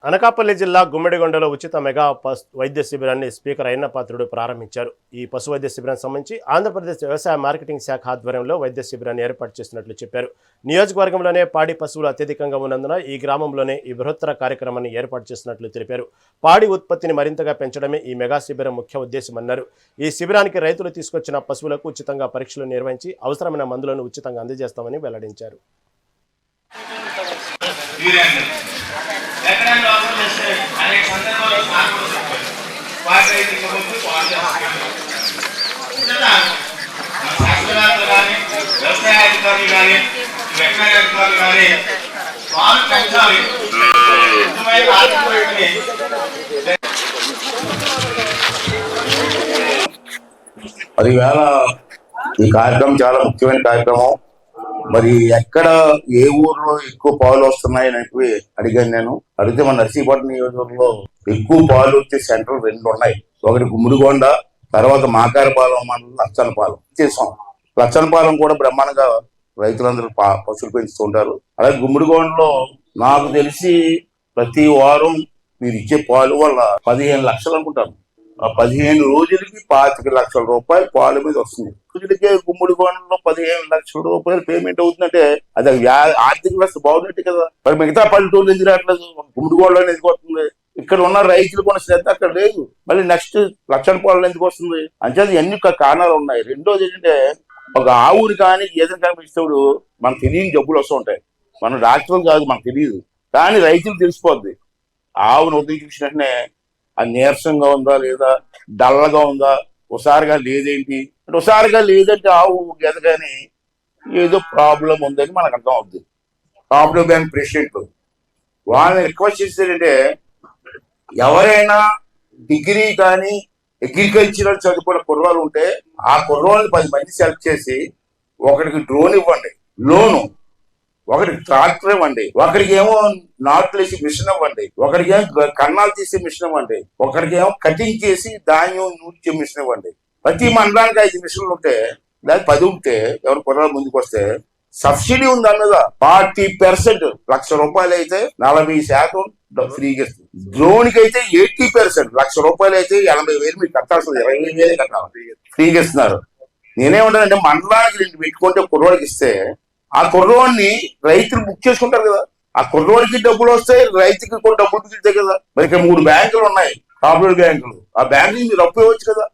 అనకాపల్లి జిల్లా గుమ్మడిగొండలో ఉచిత మెగా వైద్య శిబిరాన్ని స్పీకర్ అయ్యన్నపాత్రుడు ప్రారంభించారు. ఈ పశు వైద్య శిబిరానికి సంబంధించి ఆంధ్రప్రదేశ్ వ్యవసాయ మార్కెటింగ్ శాఖ ఆధ్వర్యంలో వైద్య శిబిరాన్ని ఏర్పాటు చేసినట్లు చెప్పారు. నియోజకవర్గంలోనే పాడి పశువులు అత్యధికంగా ఉన్నందున ఈ గ్రామంలోనే ఈ బృహత్తర కార్యక్రమాన్ని ఏర్పాటు చేసినట్లు తెలిపారు. పాడి ఉత్పత్తిని మరింతగా పెంచడమే ఈ మెగా శిబిరం ముఖ్య ఉద్దేశమన్నారు. ఈ శిబిరానికి రైతులు తీసుకొచ్చిన పశువులకు ఉచితంగా పరీక్షలు నిర్వహించి అవసరమైన మందులను ఉచితంగా అందజేస్తామని వెల్లడించారు. ఎక్కడైనా లోపల చేస్తే అనేక సందర్భాల్లో పాల్గొంటారు. శాస్త్రవేత్తలు కానీ వ్యవసాయ అధికారులు కానీ వెటనరీ అధికారులు కానీ పాలు పెంచాలి. అది వేళ ఈ కార్యక్రమం చాలా ముఖ్యమైన కార్యక్రమం. మరి ఎక్కడ ఏ ఊర్లో ఎక్కువ పాలు వస్తున్నాయని అడిగాను. నేను అడిగితే మన నర్సీపట్నం నియోజకవర్గంలో ఎక్కువ పాలు వచ్చే సెంటర్లు 2 ఉన్నాయి. ఒకటి గుమ్మడిగొండ, తర్వాత మాకారపాలెం మండలం లచ్చనపాలెం చేసాం. లచ్చనపాలెం కూడా బ్రహ్మాండంగా రైతులందరూ పశువులు పెంచుతుంటారు. అలాగే గుమ్మడిగొండలో నాకు తెలిసి ప్రతి వారం మీరు ఇచ్చే పాలు వల్ల 15 లక్షలు అనుకుంటాను. ఆ 15 రోజులకి 25 లక్షల రూపాయలు పాల మీద వస్తుంది. రోజులకే గుమ్మడిగొండలో 15 లక్షల రూపాయలు పేమెంట్ అవుతుందంటే అది ఆర్థిక వ్యవస్థ బాగున్నట్టు కదా. మరి మిగతా పల్లెటూళ్ళు ఎందుకు రావట్లేదు? గుమ్మడిగొండలో ఎందుకు వస్తుంది? ఇక్కడ ఉన్న రైతులు కొన్ని శ్రద్ధ అక్కడ లేదు. మళ్ళీ నెక్స్ట్ లక్షణపాలలో ఎందుకు వస్తుంది? అంచేది ఎన్ని కారణాలు ఉన్నాయి. రెండోది ఏంటంటే ఒక ఆవుని కానీ ఏదైనా కనిపిస్తేప్పుడు మనకు తెలియని జబ్బులు వస్తూ ఉంటాయి. మనం డాక్టర్లు కాదు, మనకు తెలియదు. కానీ రైతులు తెలిసిపోద్ది. ఆవును ఉదయం చూసినట్టునే అది నీరసంగా ఉందా లేదా, డల్లగా ఉందా, హుషారుగా లేదేంటి అంటే హుషారుగా లేదంటే ఆవు ఎదగానే ఏదో ప్రాబ్లం ఉందని మనకు అర్థం అవుతుంది. ప్రాబ్లం కానీ పేషెంట్ వాళ్ళని రిక్వెస్ట్ చేసేదంటే ఎవరైనా డిగ్రీ కానీ అగ్రికల్చరల్ చదువుకున్న కుర్రాలు ఉంటే ఆ కుర్రాళ్ళని 10 మంది సెలెక్ట్ చేసి ఒకరికి డ్రోన్ ఇవ్వండి, లోను, ఒకరికి ట్రాక్టర్ ఇవ్వండి, ఒకరికి ఏమో నాట్లు వేసి మిషన్ ఇవ్వండి, ఒకరికి ఏమో కన్నాలు తీసే మిషన్ ఇవ్వండి, ఒకరికి ఏమో కటింగ్ చేసి ధాన్యం నూర్చే మిషన్ ఇవ్వండి. ప్రతి మండలానికి 5 మిషన్లు ఉంటే లేదా 10 ఉంటే ఎవరు కుర్రాలు ముందుకు వస్తే సబ్సిడీ ఉంది అన్నద 40%. ₹1,00,000 అయితే 40% ఫ్రీగా ఇస్తుంది. డ్రోన్ కి అయితే 80%. ₹1,00,000 అయితే 80,000 మీరు కట్టాల్సింది 20,000 కట్టాలి, ఫ్రీగా ఇస్తున్నారు. నేనేమంటానంటే మండలానికి 2 పెట్టుకుంటే కుర్రోడికి ఇస్తే ఆ కుర్రోడిని రైతులు బుక్ చేసుకుంటారు కదా. ఆ కుర్రోడికి డబ్బులు వస్తాయి, రైతుకి కూడా డబ్బులు మిగులుతాయి కదా. మరి ఇక్కడ 3 బ్యాంకులు ఉన్నాయి, కార్పొరేట్ బ్యాంకులు. ఆ బ్యాంకులు మీరు అప్పు ఇవ్వచ్చు కదా.